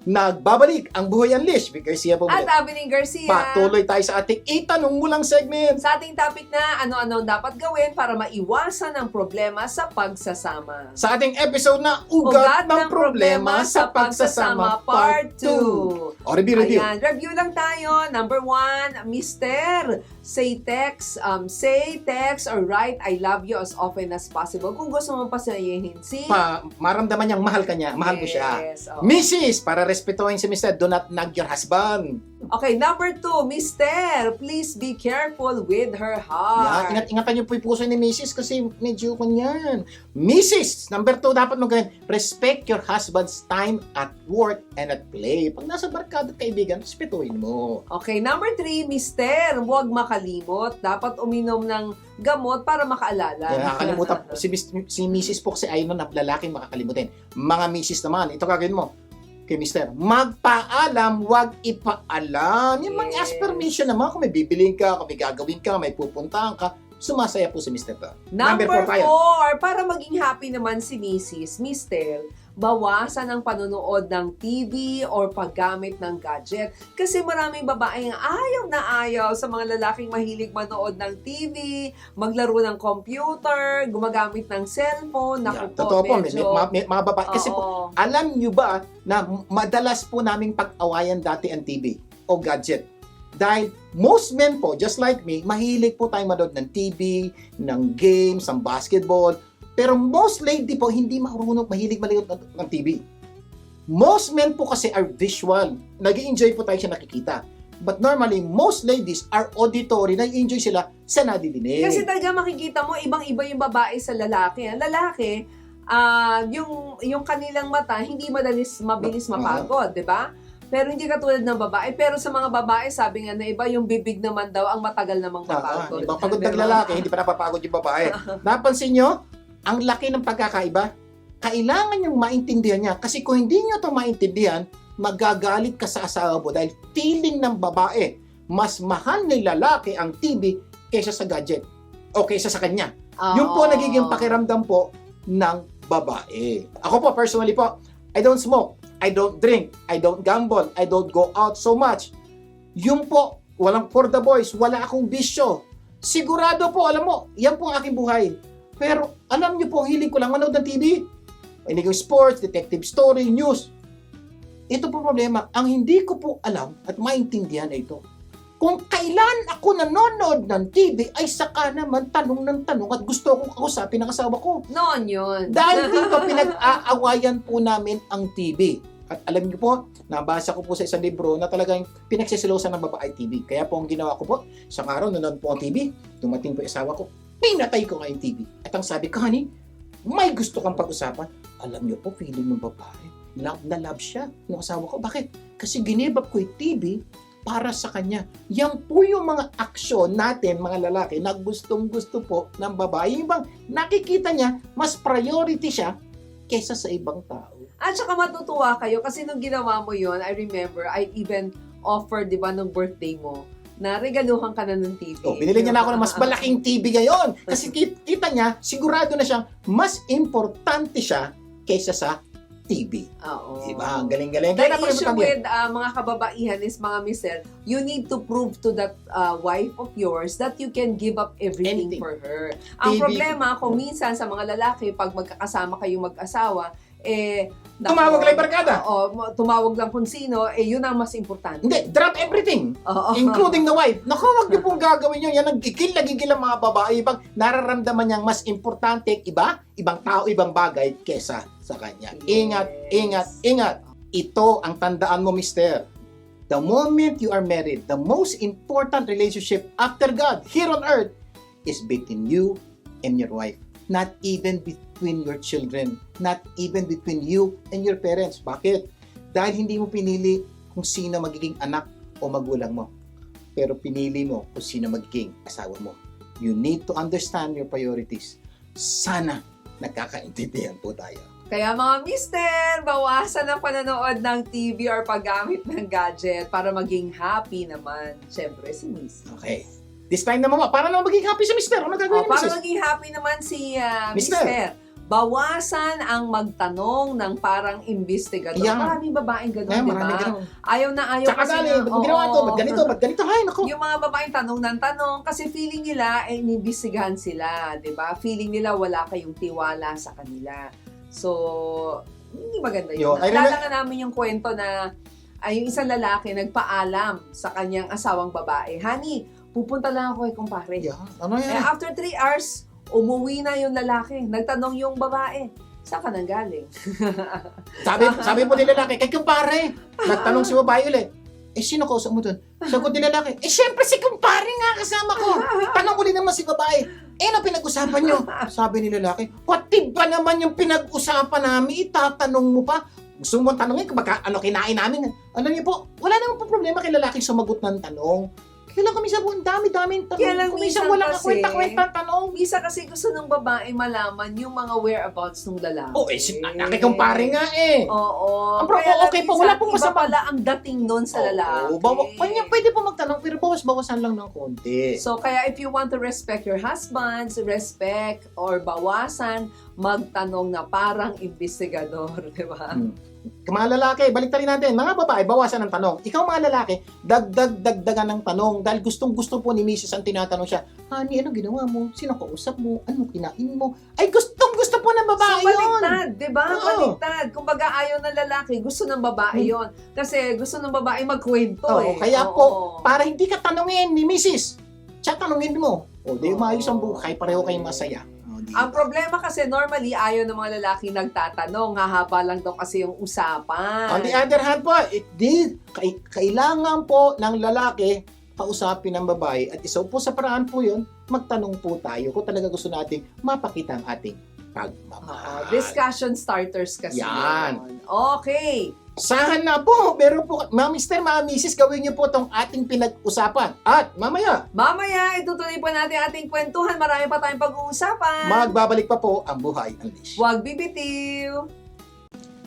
Nagbabalik ang Buhay Unleash. Garcia po At muli. Avening Garcia. Patuloy tayo sa ating itanong mo lang segment. Sa ating topic na ano-ano ang dapat gawin para maiwasan ang problema sa pagsasama. Sa ating episode na Ugat ng Problema sa Pagsasama Part 2. O, review. Ayan, review lang tayo. Number 1, Mister, say text, or write I love you as often as possible. Kung gusto mo pasayahin si... Maramdaman niyang mahal ka niya. Mahal ko siya. Yes, oo. Mrs. Para respetuhin si Mr. Do not nag your husband. Okay, number 2, Mister, please be careful with her Yeah, heart. ingat-ingatan niyo po yung puso ni Mrs. kasi medyo kanyan. Mrs. Number 2, dapat mo ganyan. Respect your husband's time at work and at play. Pag nasa barkada at kaibigan, respetuhin mo. Okay, number 3, Mister, huwag makalimot. Dapat uminom ng gamot para makaalala. Kaya nakakalimutan si Mrs. po kasi ayaw na lalaking makakalimutin. Mga Mrs. naman, ito gagawin mo kay Mister, magpaalam, wag ipaalam. Yung mga Yes. ask permission naman, kung may bibiling ka, kung may gagawin ka, may pupuntahan ka, sumasaya po si Mr. to. Number 4, 4 tayo. para maging happy naman si Mrs., Mister, bawasan ang panonood ng TV or paggamit ng gadget. Kasi maraming babae ang ayaw na ayaw sa mga lalaking mahilig manood ng TV, maglaro ng computer, gumagamit ng cellphone. Naku Yeah, po, totoo po, medyo... may mga babae. Kasi po, Oo. alam nyo ba na madalas po naming pag-awayan dati ang TV o gadget? Dahil most men po, just like me, mahilig po tayo manood ng TV, ng games, ng basketball. Pero most lady po, hindi marunong mahilig manood ng TV. Most men po kasi are visual. Nag-enjoy po tayo siya nakikita. But normally, most ladies are auditory. Nag-enjoy sila sa nadidinig. Kasi talaga makikita mo, ibang-iba yung babae sa lalaki. Ang lalaki, yung kanilang mata, hindi mabilis mapagod, di ba? Pero hindi katulad ng babae. Pero sa mga babae, sabi nga na iba, yung bibig naman daw ang matagal namang mapagod. Ibang pagod ng Diba? lalaki, hindi pa napapagod yung babae. Napansin nyo, ang laki ng pagkakaiba. Kailangan niyong maintindihan niya. Kasi kung hindi niyo ito maintindihan, magagalit ka sa asawa mo dahil feeling ng babae, mas mahal ni lalaki ang TV kaysa sa gadget o kaysa sa kanya. Yung po nagiging pakiramdam po ng babae. Ako po, personally po, I don't smoke, I don't drink, I don't gamble, I don't go out so much. Yung po, walang for the boys, wala akong bisyo. Sigurado po, alam mo, yan po ang aking buhay. Pero alam niyo po, hiling ko lang manood ng TV. Hindi ko sports, detective story, news. Ito po problema, ang hindi ko po alam at maintindihan ay ito. Kung kailan ako nanonood ng TV ay saka naman tanong ng tanong at gusto kong kausapin ang asawa ko. Noon yun. Dahil dito pinag-aawayan po namin ang TV. At alam niyo po, nabasa ko po sa isang libro na talagang pinagsisilosan ng babae TV. Kaya po ang ginawa ko po, isang araw nanonood po ang TV, dumating po yung asawa ko, pinatay ko nga yung TV. At ang sabi ko, honey, may gusto kang pag-usapan. Alam niyo po, feeling ng babae, love na love siya ng asawa ko. Bakit? Kasi ginibab ko yung TV para sa kanya. Yan po yung mga aksyon natin, mga lalaki, na gustong-gusto po ng babae. Yung bang nakikita niya, mas priority siya kaysa sa ibang tao. At saka matutuwa kayo kasi nung ginawa mo yon, I remember, I even offered, di ba, nung birthday mo, na regaluhan ka na ng TV. Oh, binili niya na ako ng mas malaking TV ngayon. Kasi kita niya, sigurado na siyang mas importante siya kaysa sa TV. Oo. Diba? Ang galing-galing. The Kaya issue napakimportante yan. with mga kababaihan is mga mister, you need to prove to that wife of yours that you can give up everything Anything. for her. Ang TV. problema, kung minsan sa mga lalaki, pag magkakasama kayong mag-asawa, Tumawag lang yung barkada. tumawag lang kung sino, yun ang mas importante. Hindi, drop everything. Oo. Including the wife. Naku, wag niyo pong gagawin yun. Yan ang gigil ang mga babae. Ibang nararamdaman niyang mas importante ibang tao, ibang bagay kesa sa kanya. Ingat, ingat, ingat. Ito ang tandaan mo, mister. The moment you are married, the most important relationship after God here on earth is between you and your wife. Not even between your children. Not even between you and your parents. Bakit? Dahil hindi mo pinili kung sino magiging anak o magulang mo. Pero pinili mo kung sino magiging asawa mo. You need to understand your priorities. Sana nagkakaintindihan po tayo. Kaya mga mister, bawasan ang panonood ng TV or paggamit ng gadget para maging happy naman. Siyempre, si Miss. Okay. This time naman, para naman maging happy si Mister. Ano gagawin ni Para Mrs.? maging happy naman si Mister. mister. Bawasan ang magtanong ng parang investigador. Yan. Maraming babaeng Ay, gano'n, di maraming ba? ganun. Ayaw na ayaw Tsaka kasi galing, ba't ginawa to? Ba't ganito? Ba't ganito? Hay, naku. Yung mga babaeng tanong ng tanong kasi feeling nila inimbestigahan sila, 'di ba? Feeling nila wala kayong tiwala sa kanila. So, hindi maganda Yo, yun. Naalala nga namin yung kwento na yung isang lalaki nagpaalam sa kanyang asawang babae, "Honey, pupunta lang ako kay kumpare." Yan. Ano yan? After 3 hours, umuwi na yung lalaki. Nagtanong yung babae, "Saan ka nang galing?" Sabi po ni lalaki, kay kumpare. Nagtanong si babae ulit. Sino kausap mo doon? Sagot ni lalaki, syempre si kumpare nga kasama ko. Tanong ulit naman si babae, ano pinag-usapan nyo? Sabi ni lalaki, pati ba naman yung pinag-usapan namin, itatanong mo pa? Gusto mo tanongin kung baka ano kinain namin? Ano niyo po, wala naman po problema kay lalaki sumagot ng tanong. Kaya lang kami sa buong dami-daming tanong. Kaya lang Kung minsan minsan wala kasi, kakwenta-kwenta tanong. Misa kasi gusto ng babae malaman yung mga whereabouts ng lalaki. Nakikumpare nga eh. Oo. Ang pro- Kaya lang okay po, minsan, wala pong iba masama. pala ang dating nun sa lalaki. Pwede po magtanong, pero bawas-bawasan lang ng konti. So, kaya if you want to respect your husband, respect or bawasan, magtanong na parang investigador, di ba? Mga lalaki, baliktarin natin. Mga babae, bawasan ng tanong. Ikaw mga lalaki, dagdagan ng tanong. Dahil gustong-gusto po ni Mrs. ang tinatanong siya, Honey, ano ginawa mo? Sino kausap mo? Ano kinain mo? Ay, gustong-gusto po ng babae So, yun. baliktad, di ba? Oo. Baliktad. Kung baga ayaw ng lalaki, gusto ng babae yon. Kasi gusto ng babae magkwento Oo, kaya po, para hindi ka tanungin ni Mrs., siya tanungin mo. O, di Oo. maayos ang buhay, pareho kayong masaya. O, di Ang ba? problema kasi normally ayaw ng mga lalaki nagtatanong, hahaba lang daw kasi yung usapan. On the other hand po, kailangan po ng lalaki kausapin ng babae at isa po sa paraan po yun, magtanong po tayo kung talaga gusto nating mapakita ang ating pagmamahal. Discussion starters kasi Yan. yun. Okay. Sahan na po, meron po, mga mister, mga misis, gawin niyo po itong ating pinag-usapan. At mamaya, Mamaya, itutuloy pa natin ating kwentuhan. Marami pa tayong pag-uusapan. magbabalik pa po ang Buhay Unleashed. Huwag bibitiw.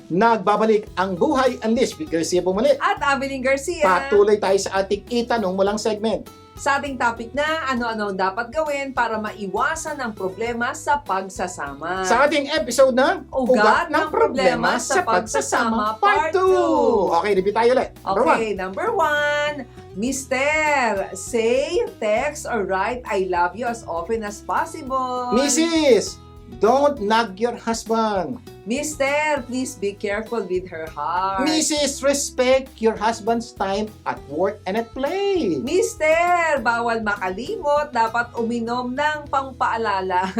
Nagbabalik ang Buhay Unleashed. Garcia po muli. At Abilene Garcia. Patuloy tayo sa ating itanong mo lang segment. Sa ating topic na ano-ano ang dapat gawin para maiwasan ang problema sa pagsasama. Sa ating episode na Ugat ng Problema sa Pagsasama, Part 2. Okay, review tayo ulit. Number one. Okay, number 1, Mister, say, text, or write I love you as often as possible. Mrs., don't nag your husband. Mister, please be careful with her heart. Mrs., respect your husband's time at work and at play. Mister, bawal makalimot, dapat uminom ng pangpaalala.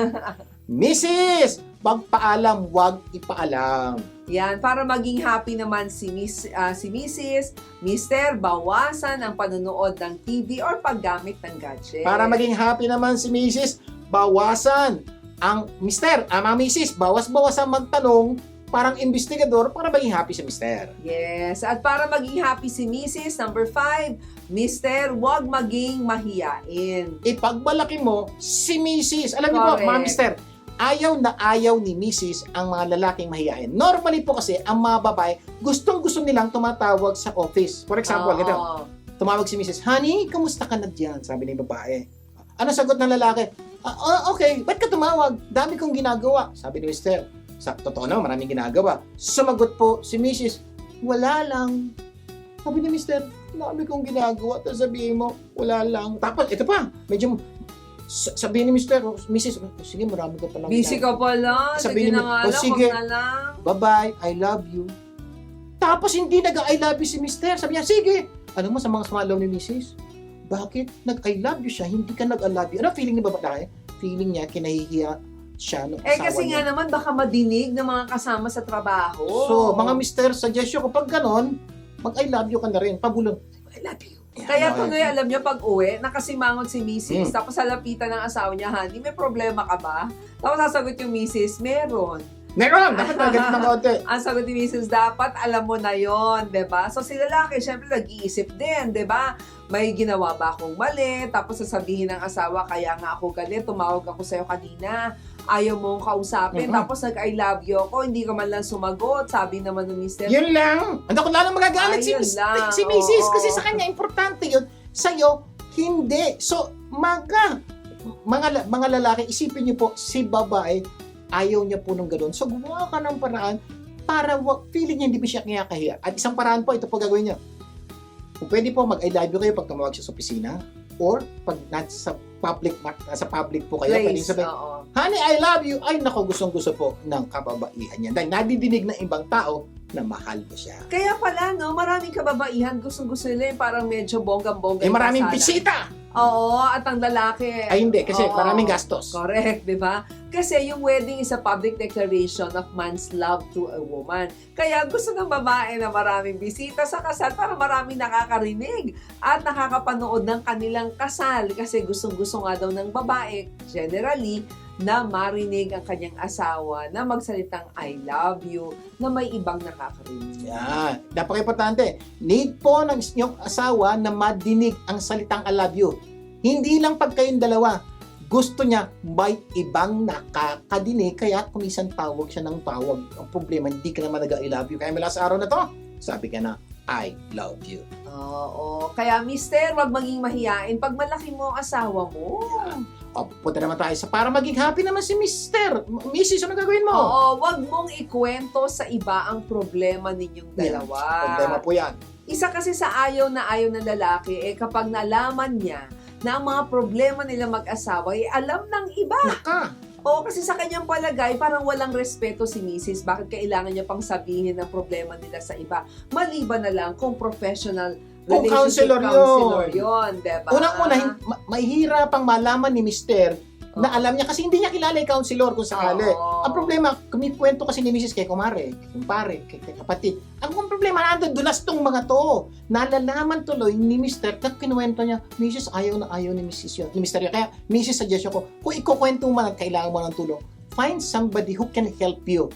Mrs., pagpaalam, wag ipaalam. Yan, para maging happy naman si Mrs. Mister, bawasan ang panonood ng TV or paggamit ng gadget. Para maging happy naman si Mrs., bawasan ang Mister, mga Mrs., bawas-bawasan magtanong parang investigador para maging happy si Mister. Yes, at para maging happy si Mrs. Number 5, Mister, huwag maging mahiyain. Ipagbalaki mo si Mrs. Alam niyo po, Correct. mga Mister, ayaw na ayaw ni Mrs. ang mga lalaking mahiyain. Normally po kasi, ang mga babae, gustong-gusto nilang tumatawag sa office. For example, Oo. ganito, tumawag si Mrs. Honey, kamusta ka na dyan? Sabi ni babae. Ano sagot ng lalaki? Okay, ba't ka tumawag? Dami kong ginagawa. Sabi ni Mr. Totoo naman, maraming ginagawa. Sumagot po si Mrs. Wala lang. Sabi ni Mr. Dami kong ginagawa. Tapos sabihin mo, wala lang. Tapos, ito pa, medyo sabihin ni Mr. Mrs. Sige, marami ka palang Busy ka pala, Sabihin sige na mo, nga "O, lang, sige." wag na lang. Bye-bye, I love you. Tapos hindi nag-I love you si Mr. Sabi niya, sige. Alam mo, sa mga sumalaw ni Mrs., bakit nag-I love you siya, hindi ka nag-I love you? Ano feeling ni babae? Feeling niya, kinahihiya siya nung asawa Kasi nga niya. naman, baka madinig ng mga kasama sa trabaho. So, mga Mr., suggestion ko, pag ganon, mag-I love you ka na rin. Pabulong, I love you. Yan, Kaya okay. tuloy, alam niyo, pag uwi, nakasimangot si Mrs. Hmm. Tapos sa lapitan ng asawa niya, Honey, may problema ka ba? Tapos sasagot yung Mrs., meron. Meron! Dapat na ganit ng konti. Ang sagot ni Mrs., dapat alam mo na yon, 'di ba? So si lalaki, syempre nag-iisip din, 'di ba? may ginawa ba akong mali? Tapos sasabihin ng asawa, kaya nga ako galit, tumawag ako sa'yo kanina, ayaw mong kausapin, tapos nag-I love you ako, hindi ka man lang sumagot, sabi naman ng mister. Yun lang. Ano kung lalo magagalit Ayun lang, si Mrs. oo. Kasi sa kanya, importante yun. Sa'yo, hindi. So, mga lalaki, isipin niyo po, si babae, ayaw niya po nung gano'n. So, gumawa ka ng paraan para feeling niya hindi pa siya kinakahiya. At isang paraan po, ito po gagawin niya. Kung pwede po, mag-I love you kayo pag tumawag siya sa opisina or pag nasa public po kayo, pwede Place, sabihin, oo. honey, I love you. Ay, nako, gustong-gusto po ng kababaihan niya. Dahil nadidinig ng ibang tao na mahal mo siya. Kaya pala, no, maraming kababaihan, gustong-gusto nila yung parang medyo bonggang-bongga. Eh, maraming yung kasalan. bisita. Oo, at ang lalaki. Ay, hindi. Kasi Oo. maraming gastos. Correct, di ba? Kasi yung wedding is a public declaration of man's love to a woman. Kaya gusto ng babae na maraming bisita sa kasal para maraming nakakarinig at nakakapanood ng kanilang kasal. Kasi gustong-gusto nga daw ng babae, generally, na marinig ang kanyang asawa na magsalitang I love you na may ibang nakakarinig. Yan. Napaka-importante. Need po ng inyong asawa na madinig ang salitang I love you. Hindi lang pag kayong dalawa. Gusto niya may ibang nakakadinig kaya kumisan tawag siya ng tawag. Ang problema, hindi ka naman nag-I love you. Kaya mula sa araw na to, sabi ka na, I love you. Oo. Kaya mister, wag maging mahiyain pag malaki mo ang asawa mo. O, punta naman tayo sa para maging happy naman si Mr. Mrs. Ano gagawin mo? Oo, wag mong ikwento sa iba ang problema ninyong dalawa. Problema po yan. Isa kasi sa ayaw ng lalaki, kapag nalaman niya na ang mga problema nila mag-asawa, alam ng iba. Naka. Oo, kasi sa kanyang palagay, parang walang respeto si Mrs. Bakit kailangan niya pang sabihin ang problema nila sa iba? Maliban na lang kung professional Kung relationship counselor yun, diba? Unang-una, mahihirapang malaman ni Mr. na alam niya kasi hindi niya kilala yung counselor kung sakali. Oo. Ang problema, kumikwento kasi ni Mrs. kay kumare, kay kumpare, kay kapatid. Ang problema, nandun dulas tong mga to. Nalalaman tuloy ni Mr. Kat kinuwento niya, Mrs. ayaw na ayaw ni Mrs. yun. Ni Mr. yun. Kaya, Mrs. suggestion ko, kung ikukwento man at kailangan mo ng tulong, find somebody who can help you.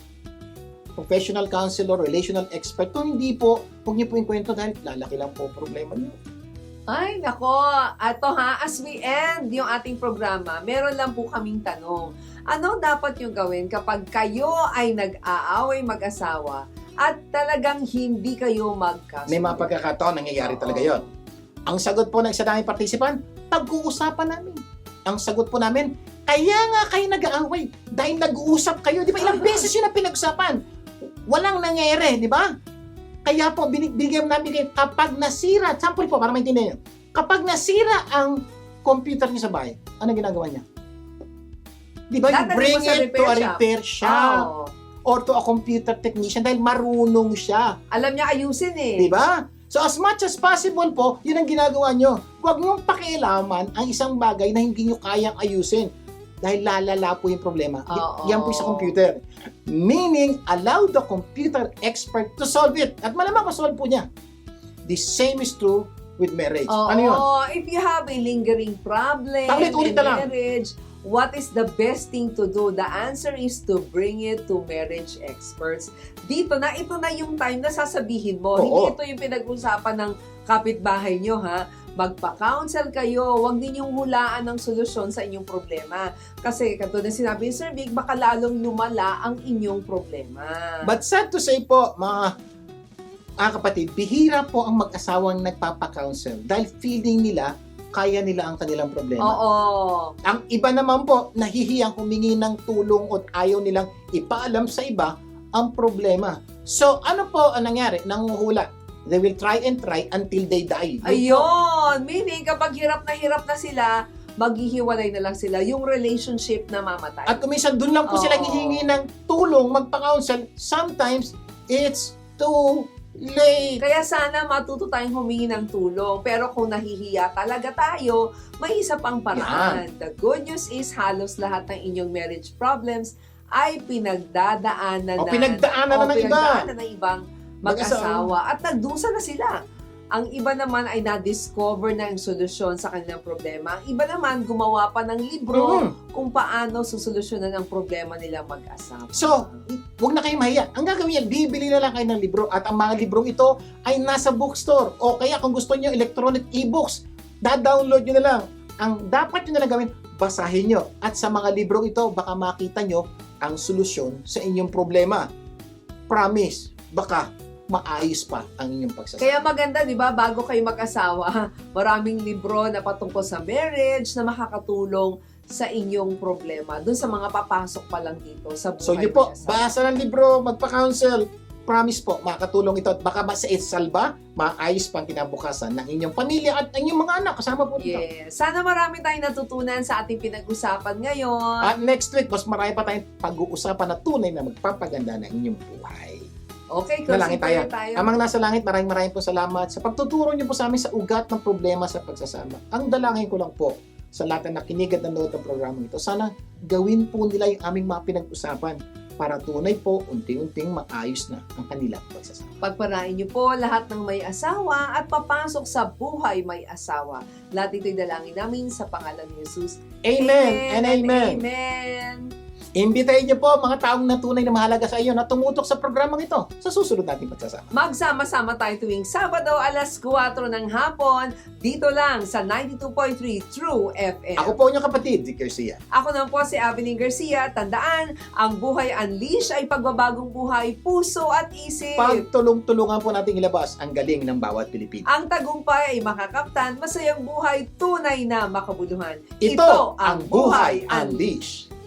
Professional counselor, relational expert. Kung hindi po, huwag niyo po yung kwento dahil lalaki lang po problema niyo. Ay, nako. Ato ha, as we end yung ating programa, meron lang po kaming tanong. Ano dapat yung gawin kapag kayo ay nag-aaway mag-asawa at talagang hindi kayo magkasundo? May mga pagkakataon, nangyayari talaga yon. Ang sagot po ng isa daming participant, pag-uusapan namin. Ang sagot po namin, kaya nga kayo nag-aaway dahil nag-uusap kayo. Di ba ilang beses yun na pinag-usapan? Walang nangyayari, di ba? Kaya po, binigyan namin kayo, kapag nasira, sample po, para maintindihan nyo, kapag nasira ang computer niyo sa bahay, ano ginagawa niya? Di ba? You Dadalhin bring mo sa it to a repair repair shop Oo. or to a computer technician dahil marunong siya. Alam niya ayusin eh. Di ba? So as much as possible po, yun ang ginagawa nyo. Huwag nyo pakialaman ang isang bagay na hindi nyo kayang ayusin dahil lalala po yung problema. Oo. Yan po sa computer. Meaning, allow the computer expert to solve it. At malamang ma-solve po niya. The same is true with marriage. Oo. Ano yun? If you have a lingering problem Paulit-ulit in na lang. marriage, what is the best thing to do? The answer is to bring it to marriage experts. Ito na yung time na sasabihin mo. Oo. Hindi ito yung pinag-usapan ng kapitbahay nyo, ha? Magpa-counsel kayo, huwag ninyong hulaan ng solusyon sa inyong problema. Kasi katulad na sinabi ni Sir Vic, baka lalong lumala ang inyong problema. But sad to say po, mga kapatid, bihira po ang mag-asawang nagpapa-counsel dahil feeling nila kaya nila ang kanilang problema. Oo. Ang iba naman po, nahihiyang humingi ng tulong at ayaw nilang ipaalam sa iba ang problema. So, ano po ang nangyari? Nanguhula. They will try and try until they die. Ayun! Meaning, kapag hirap na sila, maghihiwalay na lang sila. Yung relationship na mamatay. At kuminsan, dun lang po sila Oo. hihingi ng tulong, magpa-counsel. Sometimes, it's too late. Kaya sana matuto tayong humingi ng tulong. Pero kung nahihiya talaga tayo, may isa pang paraan. The good news is, halos lahat ng inyong marriage problems ay pinagdadaanan Pinagdaanan na ng iba. ng ibang mag-asawa. At nagdusa na sila. Ang iba naman ay na-discover na yung solusyon sa kanilang problema. Ang iba naman gumawa pa ng libro kung paano susolusyonan ang problema nila mag-asawa. So, huwag na kayo mahiya. Ang gagawin yan, bibili na lang kayo ng libro at ang mga librong ito ay nasa bookstore. O kaya kung gusto niyo electronic e-books, da-download nyo na lang. Ang dapat nyo na lang gawin, basahin nyo. At sa mga librong ito, baka makita nyo ang solusyon sa inyong problema. Promise, baka maayos pa ang inyong pagsasama. Kaya maganda, di ba, bago kayo mag-asawa, maraming libro na patungkol sa marriage na makakatulong sa inyong problema. Doon sa mga papasok pa lang dito sa buhay. So yun po, mag-asawa. basa ng libro, magpa-counsel. Promise po, makakatulong ito at baka salba, maayos pang kinabukasan ng inyong pamilya at inyong mga anak kasama po dito. Yes. Sana marami tayong natutunan sa ating pinag-usapan ngayon. At next week, mas marami pa tayong pag-uusapan na tunay na magpapaganda ng inyong buhay. Okay, Nalangin closing prayer tayo. Amang nasa langit, maraming po salamat sa pagtuturo niyo po sa amin sa ugat ng problema sa pagsasama. Ang dalangin ko lang po sa lahat na nakinig at nanood ng programang ito, sana gawin po nila yung aming mga pinag-usapan para tunay po, unti-unting maayos na ang kanilang pagsasama. Pagparain niyo po lahat ng may asawa at papasok sa buhay may asawa. Lahat ito'y dalangin namin sa pangalan ni Jesus. Amen and amen. Amen. Imbitahin niyo po mga taong na tunay na mahalaga sa iyo na tumutok sa programang ito sa susunod nating pagsasama. Magsama-sama tayo tuwing Sabado alas 4 ng hapon dito lang sa 92.3 True FM. Ako po inyong kapatid, si Garcia. Ako naman po si Abilene Garcia. Tandaan, ang Buhay Unleash ay pagbabagong buhay, puso at isip. Pagtulong-tulungan po nating ilabas ang galing ng bawat Pilipino. Ang tagumpay ay makakaptan, masayang buhay, tunay na makabuluhan. Ito ang Buhay Unleash.